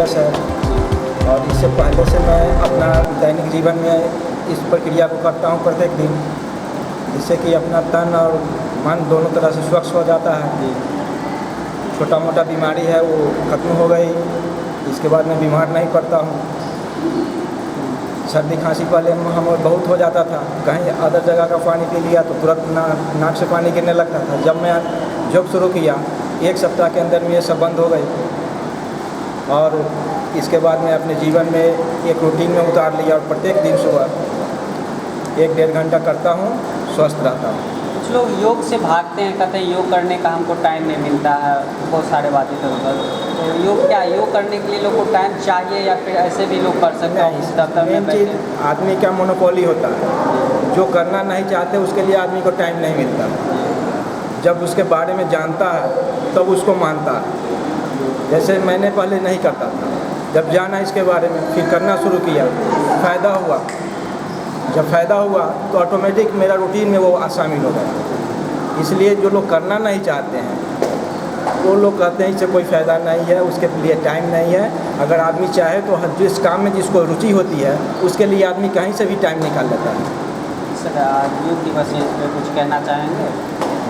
दिवस है और इससे पहले से मैं अपना दैनिक जीवन में इस प्रक्रिया को करता हूँ प्रत्येक दिन, जिससे कि अपना तन और मन दोनों तरह से स्वच्छ हो जाता है। छोटा मोटा बीमारी है वो खत्म हो गई, इसके बाद मैं बीमार नहीं पड़ता हूँ। सर्दी खांसी पहले हम बहुत हो जाता था, कहीं अदर जगह का पानी पी लिया तो तुरंत नाक से पानी गिरने लगता था। जब मैं योग शुरू किया 1 सप्ताह के अंदर में ये सब बंद हो गई और इसके बाद मैं अपने जीवन में एक रूटीन में उतार लिया और प्रत्येक दिन सुबह 1-1.5 घंटा करता हूँ, स्वस्थ रहता हूँ। कुछ लोग योग से भागते हैं, कहते हैं योग करने का हमको टाइम नहीं मिलता है, बहुत सारे बातें इधर। तो योग क्या है? योग करने के लिए लोग को टाइम चाहिए या फिर ऐसे भी लोग कर सकते हैं? इस दफ्तर में बैठे आदमी का मोनोपोली होता है, जो करना नहीं चाहते उसके लिए आदमी को टाइम नहीं मिलता। जब उसके बारे में जानता है तब उसको मानता है। जैसे मैंने पहले नहीं करता था, जब जाना इसके बारे में फिर करना शुरू किया, फ़ायदा हुआ। जब फ़ायदा हुआ तो ऑटोमेटिक मेरा रूटीन में वो शामिल हो गया। इसलिए जो लोग करना नहीं चाहते हैं वो लोग कहते हैं इससे कोई फ़ायदा नहीं है, उसके लिए टाइम नहीं है। अगर आदमी चाहे तो जिस काम में जिसको रुचि होती है उसके लिए आदमी कहीं से भी टाइम निकाल लेता है। सर योग दिवस इस पर कुछ कहना चाहेंगे?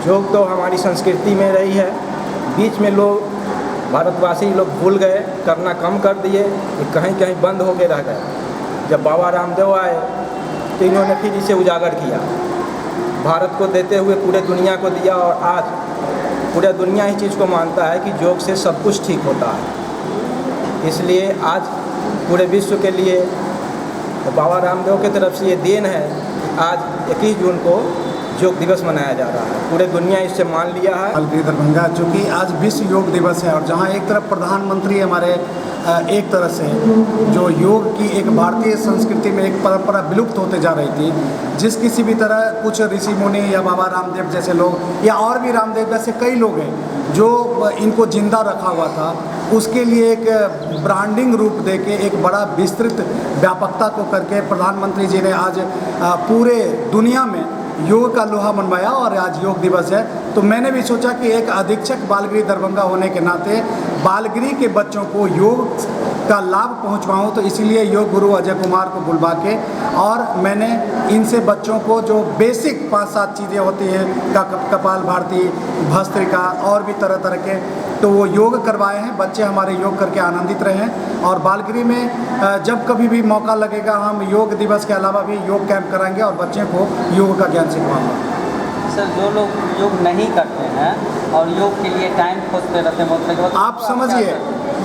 योग तो हमारी संस्कृति में रही है, बीच में लोग भारतवासी लोग भूल गए, करना कम कर दिए, कहीं कहीं बंद होके रह गए। जब बाबा रामदेव आए तो इन्होंने फिर इसे उजागर किया, भारत को देते हुए पूरे दुनिया को दिया और आज पूरा दुनिया ही चीज़ को मानता है कि योग से सब कुछ ठीक होता है। इसलिए आज पूरे विश्व के लिए बाबा रामदेव की तरफ से ये देन है कि आज 21 जून को योग दिवस मनाया जा रहा है। पूरे दुनिया इससे मान लिया है। बालगृह दरभंगा चूँकि आज विश्व योग दिवस है और जहाँ एक तरफ प्रधानमंत्री हमारे एक तरह से जो योग की एक भारतीय संस्कृति में एक परंपरा विलुप्त होते जा रही थी, जिस किसी भी तरह कुछ ऋषि मुनि या बाबा रामदेव जैसे लोग या और भी रामदेव जैसे कई लोग हैं जो इनको जिंदा रखा हुआ था, उसके लिए एक ब्रांडिंग रूप देके एक बड़ा विस्तृत व्यापकता को करके प्रधानमंत्री जी ने आज पूरे दुनिया में योग का लोहा मनवाया और आज योग दिवस है। तो मैंने भी सोचा कि एक अधीक्षक बालगृह दरभंगा होने के नाते बालगृह के बच्चों को योग का लाभ पहुंचवाऊं, तो इसीलिए योग गुरु अजय कुमार को बुलवा के और मैंने इनसे बच्चों को जो बेसिक 5-7 चीज़ें होती हैं कपाल भारती, भस्त्रिका और भी तरह तरह के, तो वो योग करवाए हैं। बच्चे हमारे योग करके आनंदित रहे हैं और बालगृह में जब कभी भी मौका लगेगा हम योग दिवस के अलावा भी योग कैंप कराएंगे और बच्चे को योग का ज्ञान सिखवाएंगे। सर जो लोग योग नहीं करते हैं और योग के लिए टाइम खोजते रहते हैं, आप समझिए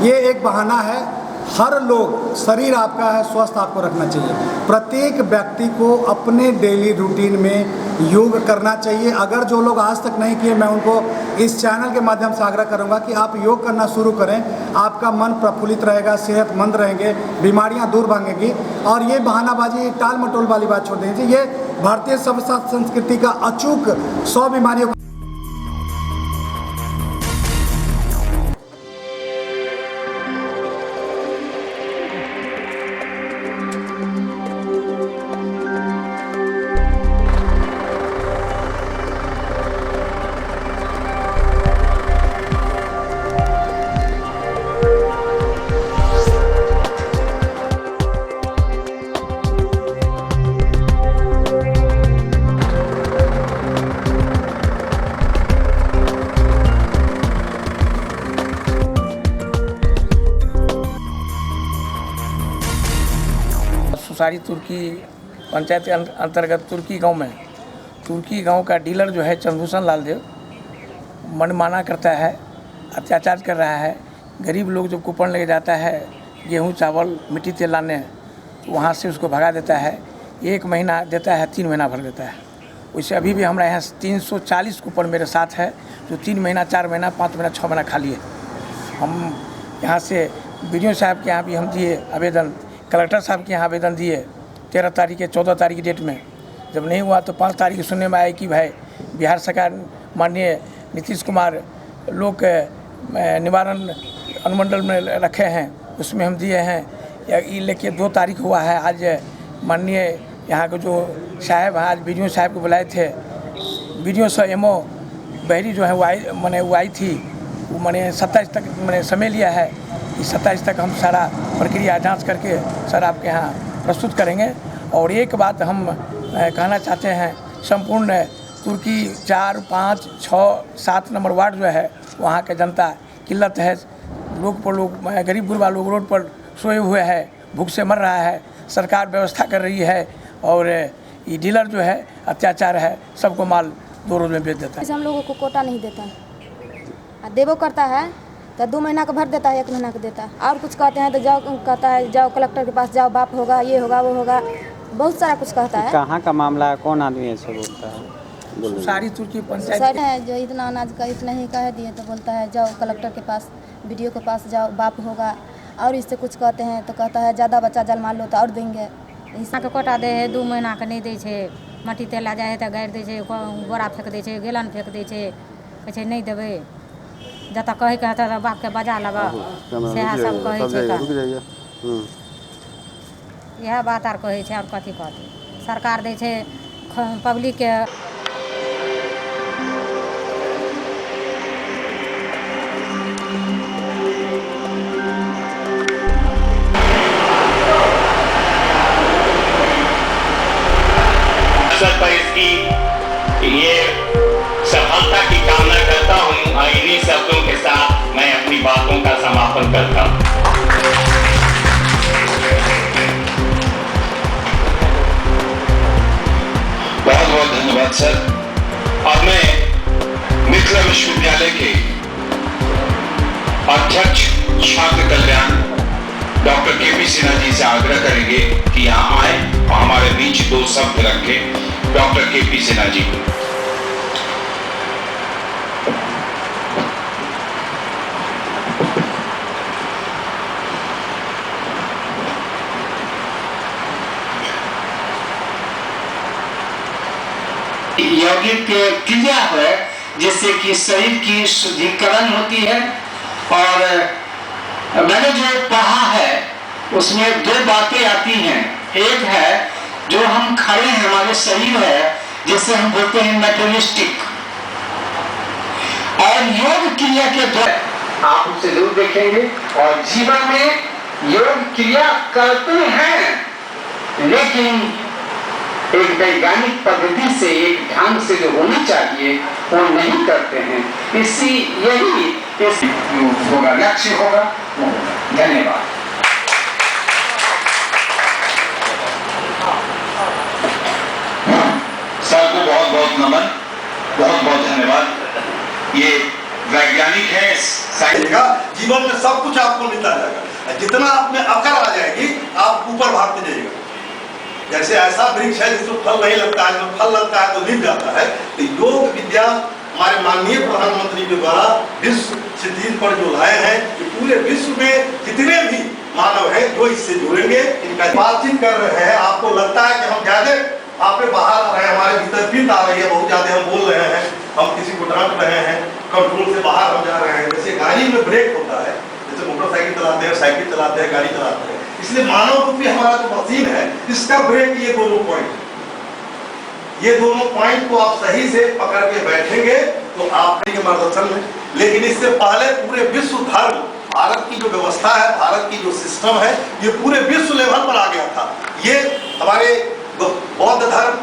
ये एक बहाना है। हर लोग, शरीर आपका है, स्वस्थ आपको रखना चाहिए। प्रत्येक व्यक्ति को अपने डेली रूटीन में योग करना चाहिए। अगर जो लोग आज तक नहीं किए, मैं उनको इस चैनल के माध्यम से आग्रह करूंगा कि आप योग करना शुरू करें। आपका मन प्रफुल्लित रहेगा, सेहतमंद रहेंगे, बीमारियां दूर भागेंगी और ये बहानाबाजी टाल मटोल वाली बात छोड़ दीजिए। ये भारतीय सभ्यता संस्कृति का अचूक 100 बीमारियों सुसारी तुर्की पंचायत के अंतर्गत तुर्की गांव का डीलर जो है चंद्रभूषण लाल देव मनमाना करता है, अत्याचार कर रहा है। गरीब लोग जो कूपन लेके जाता है गेहूं चावल मिट्टी तेल लाने, तो वहाँ से उसको भगा देता है। 1 महीना देता है, 3 महीना भर देता है। वैसे अभी भी हमारे यहाँ 340 कूपन मेरे साथ है जो 3 महीना 4 महीना 5 महीना 6 महीना खाली है। हम यहाँ से BDO साहब के यहाँ भी हम दिए आवेदन, कलेक्टर साहब के यहाँ आवेदन दिए 13 तारीख के 14 तारीख की डेट में। जब नहीं हुआ तो 5 तारीख सुनने में आया कि भाई बिहार सरकार माननीय नीतीश कुमार लोक निवारण अनुमंडल में रखे हैं, उसमें हम दिए हैं। ये लेके 2 तारीख हुआ है। आज माननीय यहाँ के जो साहब हैं, आज BDO साहब को बुलाए थे। BDO से MO बहरी जो है वो आई थी वो मैंने 27 तक मैंने समय लिया है कि 27 तक हम सारा प्रक्रिया जांच करके सर आपके यहाँ प्रस्तुत करेंगे। और एक बात हम कहना चाहते हैं, संपूर्ण तुर्की 4, 5, 6, 7 नंबर वार्ड जो है वहाँ के जनता किल्लत है, लोग गरीब गुरबा लोग रोड पर सोए हुए हैं, भूख से मर रहा है। सरकार व्यवस्था कर रही है और ये डीलर जो है अत्याचार है, सबको माल 2 रोज में बेच देता है। हम लोगों को कोटा नहीं देता है, देवो करता है तो 2 महीना का भर देता है, 1 महीना का देता है। और कुछ कहते हैं तो जाओ, कहता है जाओ कलेक्टर के पास जाओ, बाप होगा, ये होगा, वो होगा, बहुत सारा कुछ कहता है। कहाँ का मामला है, कौन आदमी ऐसे बोलता है? सारी तुर्की पंचायत सर है जो इतना अनाज का इतना ही कह दिए तो बोलता है जाओ कलेक्टर के पास, बीडीओ के पास जाओ, बाप होगा। और इससे कुछ कहते हैं तो कहता है ज़्यादा बच्चा जन्मा लो तो और देंगे। के कोटा दे है, 2 महीना के नहीं दै छै, मट्टी तेला जाए है तो गाड़ि दै छै, बोरा फेंक दै छै, गेलन फेंक दै छै, कहै छै नहीं देबै, जतऽ कहै के हेतै बाप के बजा लेबऽ, सएह सब कहै छै। इएह बात आर कहै छै, और कथी कहतै। सरकार दै छै पब्लिक के। पर इसकी ये सफलता की कामना करता हूँ और इन्हीं शब्दों के साथ मैं अपनी बातों का समापन करता हूँ। बहुत बहुत धन्यवाद सर। और मैं मिथिला विश्वविद्यालय के अध्यक्ष छात्र कल्याण डॉक्टर के.पी. सिन्हा जी से आग्रह करेंगे कि यहाँ आए और हमारे बीच 2 शब्द रखें। Doctor K P. सिन्हा जी। यौगिक क्रिया है जिससे कि शरीर की शुद्धिकरण होती है। और मैंने जो पढ़ा है उसमें 2 बातें आती हैं। एक है जो हम खड़े हैं, हमारे शरीर है जिसे हम बोलते हैं मेटेरियलिस्टिक, और योग क्रिया के द्वारा आप उसे जरूर देखेंगे। और जीवन में योग क्रिया करते हैं लेकिन एक वैज्ञानिक पद्धति से, एक ढंग से जो होनी चाहिए वो नहीं करते हैं। इसी यही होगा, लक्ष्य होगा। धन्यवाद। सर को बहुत बहुत नमन, बहुत बहुत धन्यवाद। ये वैज्ञानिक है, जीवन में सब कुछ आपको मिलता जाएगा। जितना आप में अकड़ आ जाएगी आप ऊपर भागते जाइएगा। जैसे ऐसा वृक्ष है जिसमें फल नहीं लगता है, जब फल लगता है तो गिर जाता है। तो योग विद्या हमारे माननीय प्रधानमंत्री के द्वारा विश्व सिद्धि पर जो लाए हैं, कि पूरे विश्व में जितने भी मानव हैं जो इससे जुड़ेंगे, इनका बातचीत कर रहे हैं। आपको लगता है कि हम ज्यादा आप बाहर आ रहे हैं, हमारे भीतर पीत आ रही है, बहुत ज्यादा हम बोल रहे हैं, हम किसी को डांट रहे हैं, कंट्रोल से बाहर हम जा रहे हैं। जैसे गाड़ी में ब्रेक होता है, जैसे मोटरसाइकिल चलाते हैं, साइकिल चलाते हैं, गाड़ी चलाते हैं, इसलिए मानव रूपी हमारा जो मशीन है इसका ब्रेक ये दोनों पॉइंट को आप सही से पकड़ के बैठेंगे तो आपके मार्गदर्शन में। लेकिन इससे पहले पूरे विश्व धर्म, भारत की जो व्यवस्था है, भारत की जो सिस्टम है, ये पूरे विश्व लेवल पर आ गया था। ये हमारे बौद्ध धर्म,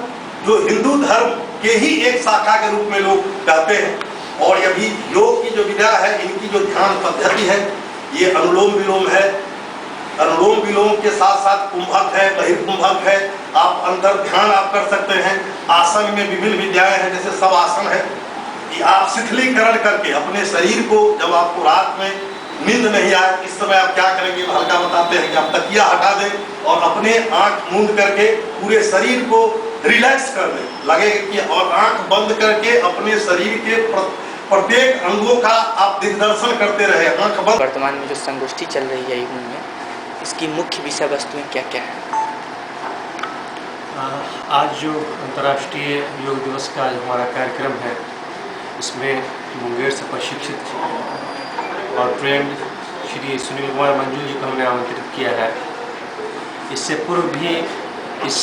जो हिंदू धर्म के ही एक शाखा के रूप में लोग कहते हैं। और अभी योग की जो विद्या है, इनकी जो ध्यान पद्धति है, ये अनुलोम विलोम है। अनुलोम विलोम के साथ साथ कुंभक है, बहिर्कुंभक है। आप अंदर ध्यान आप कर सकते हैं। आसन में विभिन्न विद्याएं हैं, जैसे सब आसन है कि आप शिथिलीकरण करके अपने शरीर को, जब आपको रात में नींद नहीं आए, इस समय आप क्या करेंगे, हल्का बताते हैं कि आप तकिया हटा दें और अपने आंख मूंद करके पूरे शरीर को रिलैक्स कर दें, लगे कि, और आंख बंद करके अपने शरीर के प्रत्येक अंगों का आप दिग्दर्शन करते रहे, आंख बंद। वर्तमान में जो संगोष्ठी चल रही है यूं में, इसकी मुख्य विषय वस्तुएं क्या क्या है? आज जो अंतर्राष्ट्रीय योग दिवस का जो हमारा कार्यक्रम है, इसमें मुंगेर से प्रशिक्षित और ट्रेंड श्री सुनील कुमार मंजुल जी को हमने आमंत्रित किया है। इससे पूर्व भी इस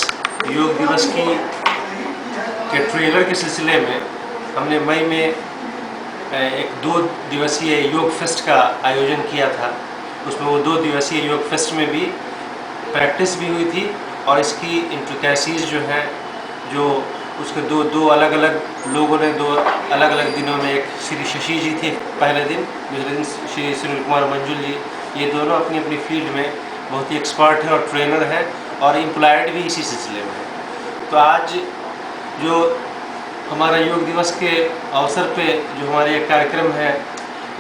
योग दिवस के ट्रेलर के सिलसिले में हमने मई में एक 2 दिवसीय योग फेस्ट का आयोजन किया था। उसमें वो 2 दिवसीय योग फेस्ट में भी प्रैक्टिस भी हुई थी और इसकी इंट्रिकेसीज जो हैं, जो उसके दो अलग अलग लोगों ने 2 अलग अलग दिनों में, एक श्री शशि जी थे पहले दिन, दूसरे दिन श्री सुनील कुमार मंजुल जी। ये दोनों अपनी अपनी फील्ड में बहुत ही एक्सपर्ट हैं और ट्रेनर हैं और एम्प्लॉयड भी इसी सिलसिले में है। तो आज जो हमारा योग दिवस के अवसर पे जो हमारे एक कार्यक्रम है,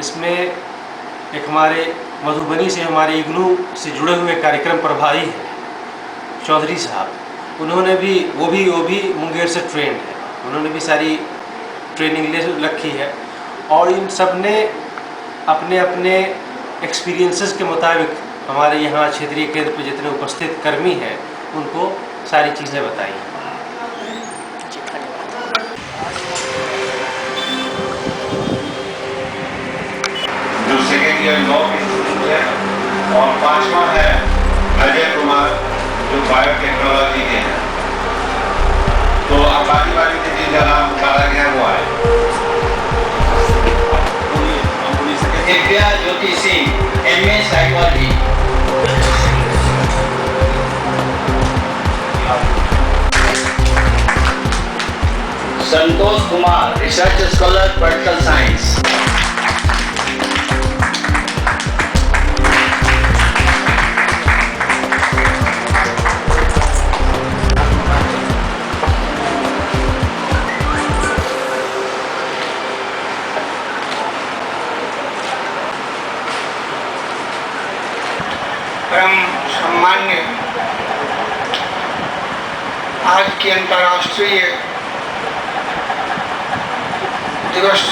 इसमें एक हमारे मधुबनी से, हमारे इग्नू से जुड़े हुए कार्यक्रम प्रभारी हैं चौधरी साहब। उन्होंने भी वो भी मुंगेर से ट्रेंड है, उन्होंने भी सारी ट्रेनिंग ले रखी है और इन सब ने अपने अपने एक्सपीरियंसेस के मुताबिक हमारे यहाँ क्षेत्रीय केंद्र पर जितने उपस्थित कर्मी हैं उनको सारी चीज़ें बताई हैं। जो सेकेंड ईयर लॉ के स्टूडेंट है और 5वां है अजय कुमार जो बायोटेक्नोलॉजी के हैं। तो अब बारी से जिनका नाम उठाया गया वो आए। Divya Jyoti Singh MA psychology, Santosh Kumar research scholar political science, परम सम्मान्य आज के अंतर्राष्ट्रीय दिवस,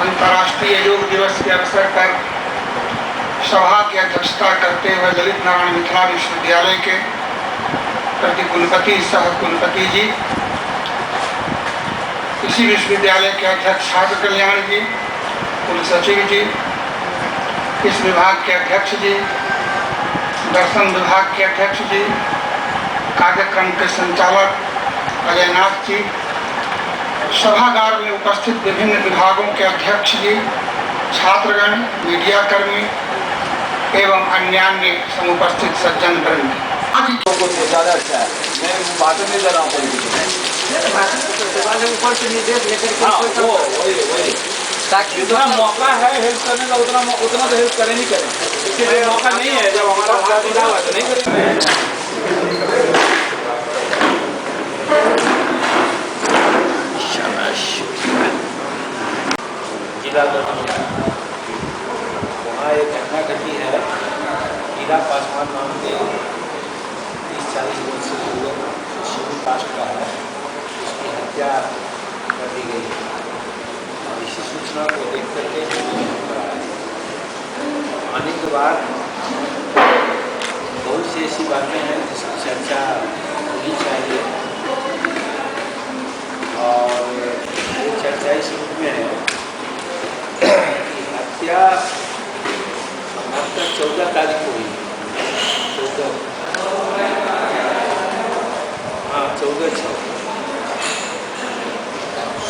अंतर्राष्ट्रीय योग दिवस के अवसर पर सभा की अध्यक्षता करते हुए ललित नारायण मिथिला विश्वविद्यालय के प्रतिकुलपति सह कुलपति जी, इसी विश्वविद्यालय के अध्यक्ष छात्र कल्याण जी, कुल सचिव जी, इस विभाग के अध्यक्ष जी, दर्शन विभाग के अध्यक्ष जी, कार्यक्रम के संचालक अजयनाथ जी, सभागार में उपस्थित विभिन्न विभागों के अध्यक्ष जी, छात्रगण, मीडिया कर्मी एवं अन्यान्य समुपस्थित सज्जन वृंद। आज को ज़्यादा अच्छा है, मैं भाषण नहीं कर रहा हूँ ऊपर से निर्देश लेकर वही ताकि जितना मौका है हेल्प करने का उतना तो हेल्प करें ही करें। इसके मौका नहीं है, जब हमारा मौका मिला हुआ तो नहीं करेंगे। जिला वहाँ एक घटना घटी है, हीरा पासवान नाम के 30-40 वर्ष से युवक शेड्यूल कास्ट का है, उसकी हत्या कर दी गई है। इसी सूचना को देख करके आने के बाद बहुत सी ऐसी बातें हैं जिसकी चर्चा होनी चाहिए और ये चर्चा इस रूप में है कि हत्या 14 तारीख को हुई, 14/6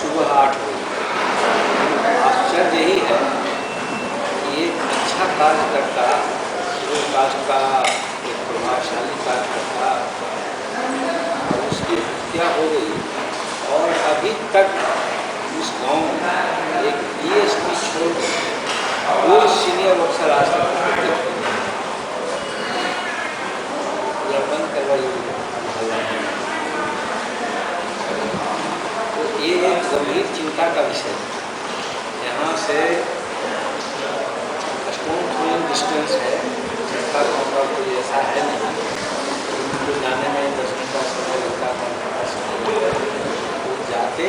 सुबह 8 बजे। आश्चर्य यही है कि एक अच्छा कार्यकर्ता, कास्ट का एक प्रभावशाली कार्यकर्ता, और उसकी हत्या हो गई और अभी तक उस गांव में एक DSP छोड़ कोई सीनियर अफसर आज तक बंद करवाई। तो ये एक गंभीर चिंता का विषय है। यहाँ से स्टोन थ्रोइंग डिस्टेंस है, जिसका मौका कोई ऐसा है नहीं, उनको जाने में 10 मिनट का समय लगता था। वो जाते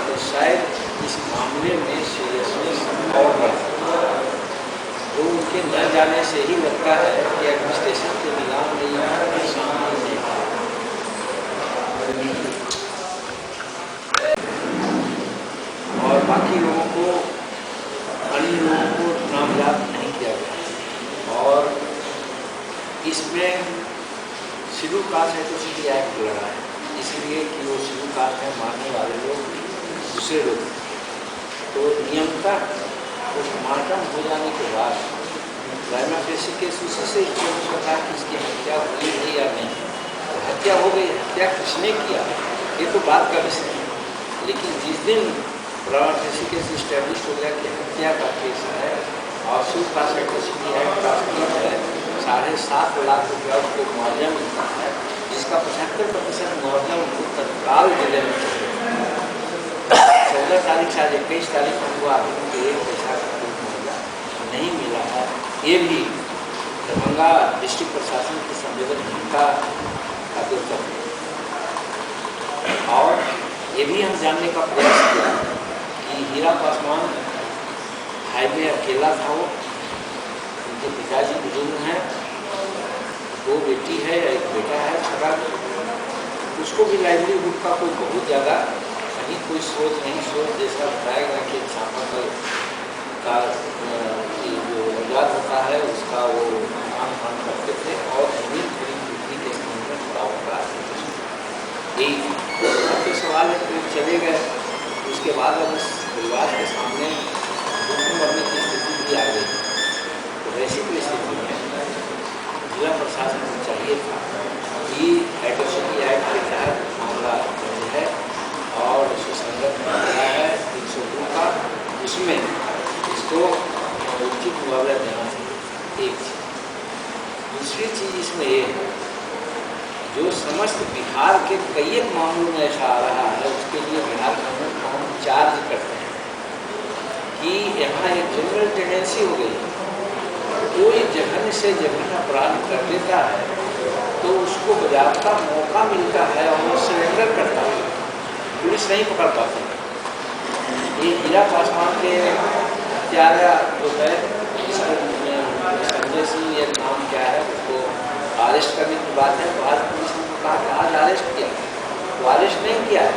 तो शायद इस मामले में सीरियसनेस और बढ़ता, तो उनके न जाने से ही लगता है कि एडमिनिस्ट्रेशन के निगाह में यहाँ सामने नहीं है। और बाकी लोगों को, अन्य लोगों को नामजद नहीं किया गया और इसमें शेड्यूल कास्ट एट्रोसिटी एक्ट लगा है, इसलिए कि वो शेड्यूल कास्ट में मानने वाले लोग दूसरे लोग तो नियमतः पोस्टमार्टम हो जाने के बाद प्राइमा फेसी केस उसी से स्टेब्लिश होता है कि इसकी हत्या हुई है या नहीं। तो हत्या हो गई, हत्या किसने किया ये तो बात का विषय है, लेकिन जिस दिन प्राइमा फेसी केस स्टेब्लिश हो गया कि हत्या का केस है और सिर्फ पास एट्रोसिटी एक्ट पास किया है, 7.5 लाख रुपया उसको मुआवजा मिलता है, जिसका 75% मुआवजा उनको तत्काल जिले में चाहिए। 14 तारीख से आज 21 तारीख को हुआ, अभी उनको 1 पैसा का कोई मुआवजा नहीं मिला है। ये भी दरभंगा डिस्ट्रिक्ट प्रशासन की संवेदनहीनता का दुर्गम है। और ये भी हम जानने का प्रयास किया कि हीरा पासवान हाईवे अकेला था, वो उनके पिताजी बुजुर्ग हैं, 2 बेटी है, 1 बेटा है छोटा, उसको भी लाइवलीहुड का कोई बहुत ज़्यादा कहीं कोई स्रोत नहीं, स्रोत जैसा बताया गया कि चापाकल का जो रोजगार होता है उसका वो काम करते थे और जमीन खरीद बिक्री के संबंध में थोड़ा होता है। यही आपके सवाल है कि चले गए, उसके बाद अब उस परिवार के सामने दुख मरने की स्थिति भी आ गई। तो वैसी परिस्थिति में जिला प्रशासन को चाहिए था कि एट्रोसिटी एक्ट के तहत मामला दर्ज है और सुसंगत मामला है 302 का, उसमें इसको उचित मुआवजा देना चाहिए। एक चीज़, दूसरी चीज़ इसमें ये है जो समस्त बिहार के कई एक मामलों में ऐसा आ रहा है, उसके लिए बिहार गवर्नमेंट को हम चार्ज करते हैं कि यहाँ एक जनरल टेंडेंसी हो गई है, कोई जघन्य से जघन्य अपराध कर देता है तो उसको बजाबता मौका मिलता है और वो सरेंडर करता है, पुलिस नहीं पकड़ पाती। ये हीरा पासवान के हत्यारा जो है, संजय सिंह ये नाम क्या है, उसको अरेस्ट करने की बात है, तो आज पुलिस ने कहा कि आज अरेस्ट किया, तो अरेस्ट नहीं किया है।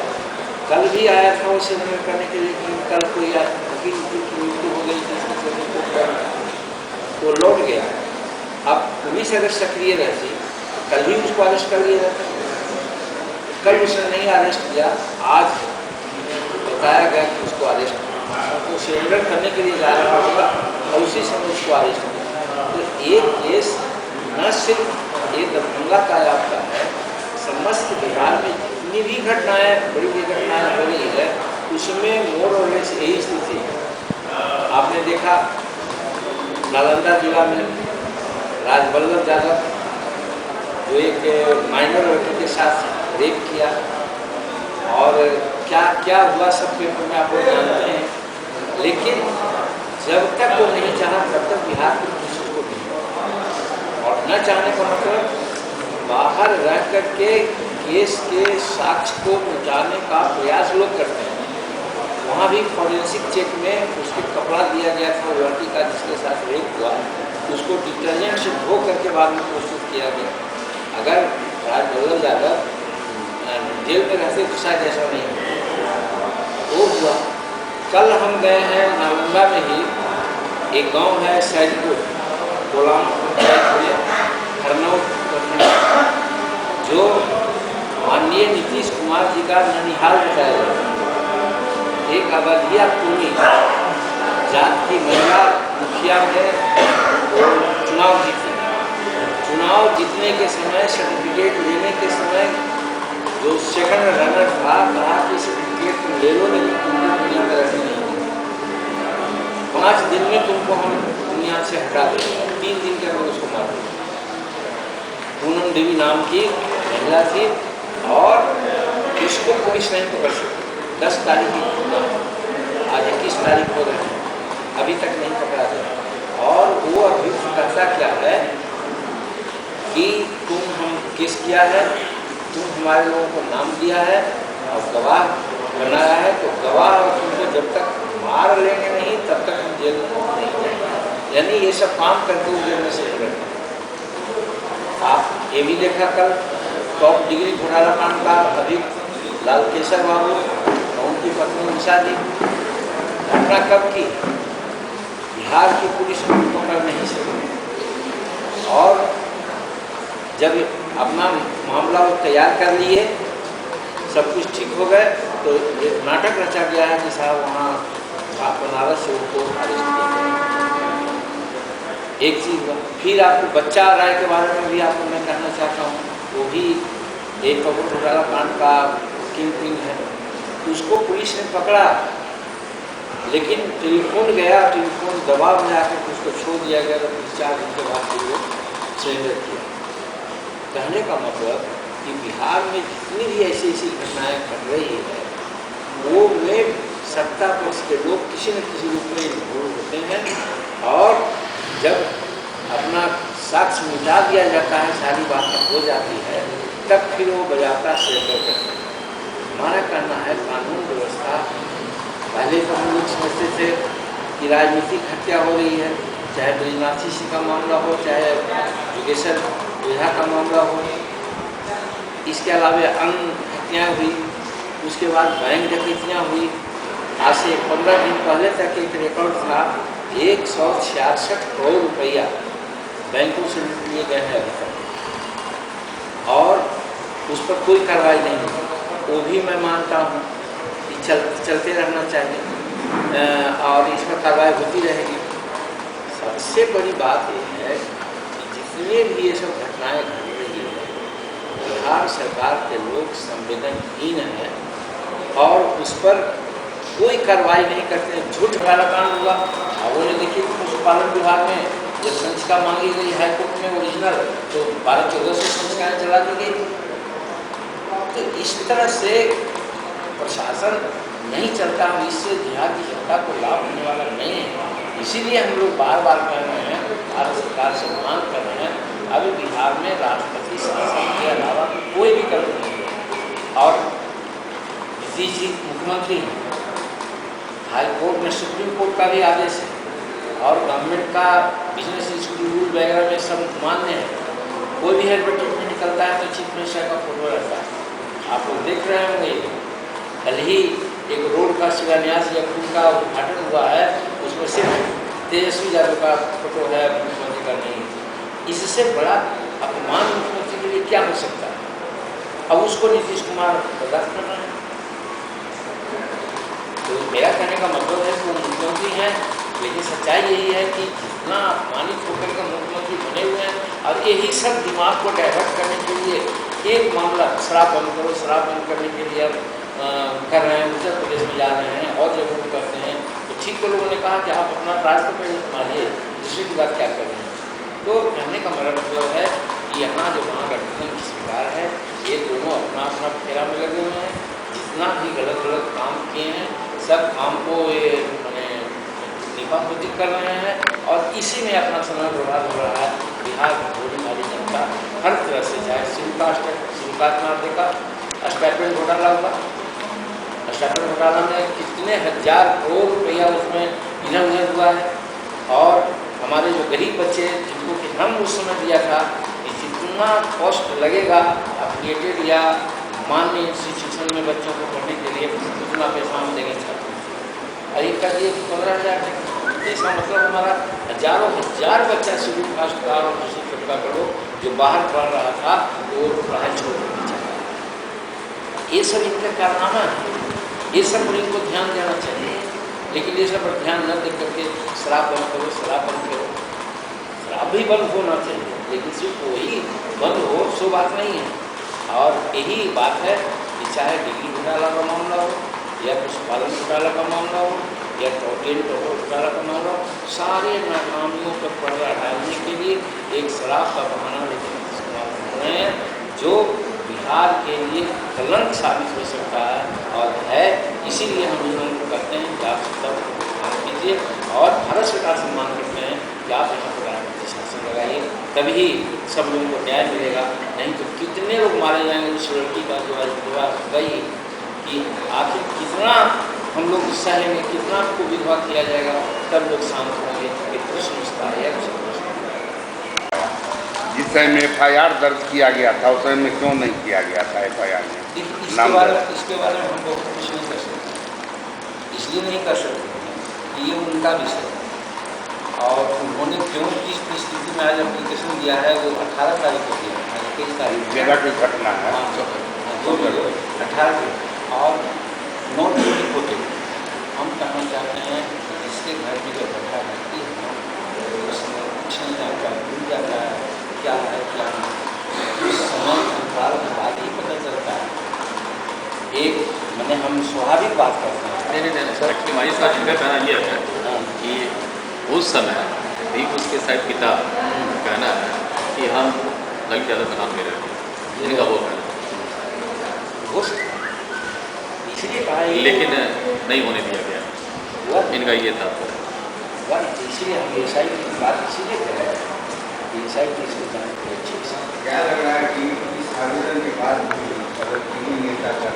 कल भी आया था वो सरेंडर करने के लिए, लेकिन कल कोई वकील की मृत्यु हो गई थी तो लौट गया। अब पुलिस अगर सक्रिय रहती कल भी उसको अरेस्ट कर लिया जाता, कल उसने नहीं अरेस्ट किया, आज बताया गया कि उसको अरेस्ट तो सरेंडर करने के लिए जा रहा होगा और उसी समय उसको अरेस्ट किया। तो एक केस न सिर्फ ये दरभंगा का आपका है, समस्त बिहार में जितनी भी घटनाएं बड़ी बड़ी घटनाएं हो रही है उसमें मोर और लेस यही स्थिति है। आपने देखा नालंदा जिला में राजवल्लभ यादव जो एक माइनर लड़की के साथ रेप किया और क्या क्या हुआ सब पेपर में आप लोग जानते हैं, लेकिन जब तक वो नहीं चाहा तब तक बिहार की पुलिस को नहीं, और न चाहने का मतलब बाहर रह कर के केस के साक्ष्य को मिटाने का प्रयास लोग करते हैं। वहाँ भी फॉरेंसिक चेक में उसके कपड़ा दिया गया था लड़की का जिसके साथ रेप हुआ, उसको डिटर्जेंट से धो करके बाद में प्रस्तुत किया गया। अगर राजवल्लभ यादव जेल में रहते तो शायद ऐसा नहीं वो हुआ। कल हम गए हैं नालंदा में ही एक गांव है सैदपुर कोलाम हरनौत, जो माननीय नीतीश कुमार जी का ननिहाल बताया जाता है। एक अवधिया कुर्मी जात की महिला मुखिया में चुनाव जीती। चुनाव जीतने के समय सर्टिफिकेट लेने के समय जो सेकंड रनर था कहा कि सर्टिफिकेट तुम ले लो, लेकिन तुमने दुनिया में रहने नहीं दिया, 5 दिन में तुमको हम दुनिया से हटा देंगे। 3 दिन के अंदर उसको मार दिया। पूनम देवी नाम की महिला थी और उसको पुलिस नहीं पकड़ सकी। 10 तारीख की घटना, आज 21 तारीख हो रही है, अभी तक नहीं पकड़ा गया। और वो अभी कहता क्या है कि तुम हम केस किया है, तुम हमारे लोगों को नाम दिया है और गवाह बनाया है, तो गवाह और तुमको जब तक मार लेंगे नहीं तब तक हम जेल में नहीं जाएंगे। यानी ये सब काम करके वो जेल में से निकलते। आप ये भी देखा कल टॉप डिग्री घोटाला कांड का अभी लालकेश्वर बाबू और उनकी पत्नी उषा दी घटना कब की, बिहार की पुलिस को पकड़ नहीं सकी। और जब अपना मामला वो तैयार कर लिए, सब कुछ ठीक हो गए, तो एक नाटक रचा गया है कि साहब वहाँ आप बनारस से उनको अरेस्ट किया। एक चीज़ हुआ, फिर आपको बच्चा राय के बारे में भी आपको मैं कहना चाहता हूँ, वो भी एक कपूर घोटाला कांड का किंग पिन है। उसको पुलिस ने पकड़ा, लेकिन टेलीफोन गया, टेलीफोन दबाव में आकर उसको छोड़ दिया गया, तो 4 दिन के बाद फिर वो सरेंडर किया। कहने का मतलब कि बिहार में जितनी भी ऐसी ऐसी घटनाएं घट रही है, वो में सत्ता पक्ष के लोग किसी न किसी रूप में इन्वॉल्व होते हैं, और जब अपना साक्ष्य मिटा दिया जाता है, सारी बातें हो जाती है, तब फिर वो बजाता सरेंडर करते हैं। हमारा कहना है कानून व्यवस्था, पहले तो हम लोग समझते थे कि राजनीतिक हत्या हो रही है, चाहे ब्रजनाथ सिंह का मामला हो, चाहे योगेश्वर ओझा का मामला हो, इसके अलावा अन्य हत्याएँ हुई, उसके बाद बैंक डकैतियाँ हुई। आज से 15 दिन पहले तक एक रिकॉर्ड था, 166 करोड़ रुपया बैंकों से लूट लिए गए हैं अभी तक, और उस पर कोई कार्रवाई नहीं हुई। वो भी मैं मानता हूँ कि चलते रहना चाहिए, और इस पर कार्रवाई होती रहेगी। सबसे बड़ी बात यह है कि जितने भी ये सब घटनाएं घट रही है, बिहार सरकार के लोग संवेदनहीन हैं और उस पर कोई कार्रवाई नहीं करते हैं। झूठ घोटाला कांड हुआ, और उन्हें देखिए पशुपालन विभाग में जब संचिका मांगी गई हाईकोर्ट में ओरिजिनल, तो 12-14 से संचिकाएँ चला दी गई। तो इस तरह से प्रशासन नहीं चलता, इससे बिहार की जनता को लाभ होने वाला नहीं है। इसीलिए हम लोग बार बार कह रहे हैं, भारत सरकार से मांग कर रहे हैं, अभी बिहार में राष्ट्रपति शासन के अलावा कोई भी कदम नहीं है। और नीतीश जी मुख्यमंत्री हैं, हाई कोर्ट में सुप्रीम कोर्ट का भी आदेश है, और गवर्नमेंट का बिजनेस स्कूल रूल वगैरह में सब मान्य है। कोई भी एडवर्टाइजमेंट निकलता है तो चीफ मिनिस्टर का फोटो रहता है। आप लोग देख रहे होंगे, कल ही एक रोड का शिलान्यास या पुल का उद्घाटन हुआ है, उसमें सिर्फ तेजस्वी यादव का फोटो है, मुख्यमंत्री का नहीं। इससे बड़ा अपमान मुख्यमंत्री के लिए क्या हो सकता है? अब उसको नीतीश कुमार बर्दाश्त कर रहे हैं। तो मेरा कहने का मतलब है कि वो मुख्यमंत्री हैं, लेकिन सच्चाई यही है कि जितना अपमानित होकर के मुख्यमंत्री बने हुए हैं, और यही सब दिमाग को डाइवर्ट करने के लिए एक मामला शराब बंद करो, शराब बंद करने के लिए कर रहे हैं, उत्तर प्रदेश में जा रहे हैं और जगहों पर करते हैं। तो ठीक तो लोगों ने कहा कि आप अपना राष्ट्र पर मानिए, दूसरी की बात क्या कर रहे हैं। तो कहने का मेरा मतलब है कि यहाँ जो महागठबंधन की सरकार है, ये दोनों अपना अपना फेरा में लगे हुए हैं। जितना भी गलत गलत काम किए हैं, सब काम को ये मैंने निपापोती कर रहे हैं, और इसी में अपना समय बर्बाद हो रहा है। बिहार की भोली भाली जनता हर तरह से, चाहे सिमकास्ट मार देखा, स्टाइपेंड घोटाला हुआ, स्टाइपेंड घोटाला में कितने हजार करोड़ रुपया उसमें इधर उधर हुआ है। और हमारे जो गरीब बच्चे जिनको कि हम उस समय दिया था कि जितना कॉस्ट लगेगा एफिलिएटेड या मान्य इंस्टीट्यूशन में बच्चों को पढ़ने के लिए, उतना पैसा हम देंगे छात्रों को। और एक का दिए 15,000 टका। इसका मतलब हमारा हजारों हजार बच्चा शेड्यूल कास्ट का और दूसरी तबका का लोग जो बाहर पढ़ रहा था, वो पढ़ाई छोड़ कर ये सब इनका कारनामा है। ये सब पर इनको ध्यान देना चाहिए, लेकिन ये सब पर ध्यान न दे करके शराब बंद करो, शराब बंद करो। शराब भी बंद होना चाहिए, लेकिन सिर्फ वही बंद हो सो बात नहीं है। और यही बात है कि चाहे दिल्ली घोटाला का मामला हो, या पशुपालन घोटाला का मामला हो, या ट्रेन घोटाला का मामला हो, सारे नाकामियों पर पर्दा डालने के लिए एक शराब का बहाना लेकर इस्तेमाल कर रहे हैं, जो बिहार के लिए कलंक साबित हो सकता है और है। इसीलिए हम इन लोगों को कहते हैं कि आप सब ध्यान कीजिए, और भारत सरकार से मांग करते हैं कि आप यहाँ पर राजनीतिक शासन लगाइए, तभी सब लोगों को न्याय मिलेगा। नहीं तो कितने लोग मारे जाएंगे। उस लड़की का जो आज विधवा गई, कि आखिर कितना हम लोग सहेंगे, कितना आपको विधवा किया जाएगा, तब लोग शांत होंगे। एक प्रश्न उठता है, जिस टाइम में FIR दर्ज किया गया था, उस टाइम में क्यों नहीं किया गया था FIR में? इसके बारे में हम बहुत कुछ नहीं कर सकते, इसलिए नहीं कर सकते कि ये उनका विषय है। और उन्होंने क्यों किस स्थिति में आज एप्लीकेशन दिया है, वो 18 तारीख को दिया है, 23 तारीख जगह की घटना है 18 और नॉट रिपोर्टेड। हम कहना चाहते हैं कि जिसके घर में जो घटना घटती है उसमें कुछ नहीं जानकारी भूल जाता है क्या है क्या नहीं। उस समय अंतराल के बाद ही पता चलता है। एक मैंने हम स्वाभाविक बात करते हैं। नहीं एक्चुअली हमारी साथ का कहना ये है कि उस समय भी उसके शायद पिता कहना है कि हम ललित यादव का नाम ले रहे थे, इनका वो कहना इसलिए कहा, लेकिन नहीं होने दिया गया, इनका ये था। इसलिए हम एसआई की बात इसीलिए कर रहे हैं। एसआई की इसको जानते हैं ठीक से। क्या लग रहा है कि इस आवेदन के बाद भी अगर किसी नेता का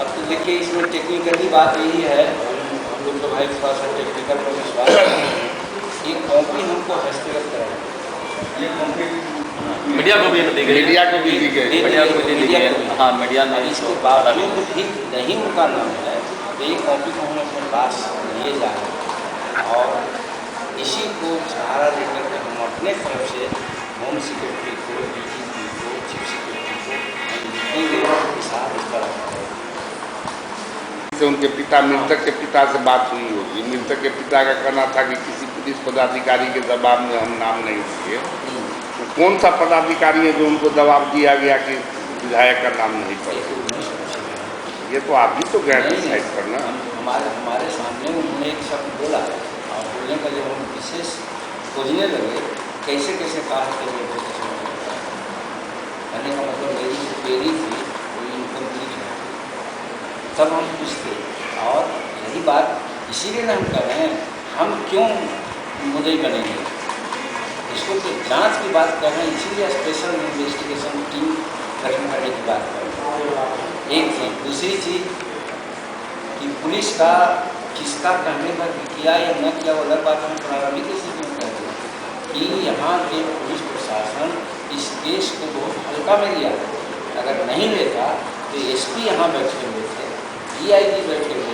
अब तो देखिए इसमें टेक्निकली बात यही है, हम लोग तो भाई थोड़ा सा टेक्निकल पर विश्वास करते हैं। एक कॉपी हमको हस्तगत कराएंगे, ये कॉपी मीडिया को भी दी गई, मीडिया को भी दी गई, मीडिया को भी दी गई। हाँ मीडिया ने इसके बावजूद भी नहीं उनका नाम है तो ये कॉपी को हम अपने पास लिए जा रहे हैं और इसी को सहारा लेकर के हम अपने तरफ से होम सिक्योरिटी को, डीजीपी को, चीफ सिक्योरिटी को लिखेंगे के साथ इस तरह से उनके पिता मृतक के पिता से बात हुई होगी। मृतक के पिता का कहना था कि किसी पुलिस पदाधिकारी के दबाव में हम नाम नहीं दिए। तो कौन सा पदाधिकारी है जो उनको दबाव दिया गया कि विधायक का नाम नहीं पड़े? ये तो आप भी तो गए डिसाइड करना। हमारे सामने उन्होंने एक शब्द बोला और बोलने का जब हम विशेष खोजने लगे कैसे कैसे कहा कि कहने का मतलब मेरी जो पेरी थी वो इनकम्प्लीट है, तब हम पूछते। और यही बात इसीलिए ना हम कह रहे हैं हम क्यों मुद्दई बनेंगे, इसको तो जांच की बात कर रहे हैं, इसीलिए स्पेशल इन्वेस्टिगेशन टीम गठन करने की बात कर रहे हैं। एक चीज़, दूसरी चीज़ कि पुलिस का किसका कहने पर किया या न किया वो अलग बात हम प्रारंभिक स्थिति में कहते हैं कि यहाँ के पुलिस प्रशासन इस केस को बहुत हल्का में लिया। अगर नहीं लेता तो एसपी यहाँ बैठे हुए थे, DIG बैठे हुए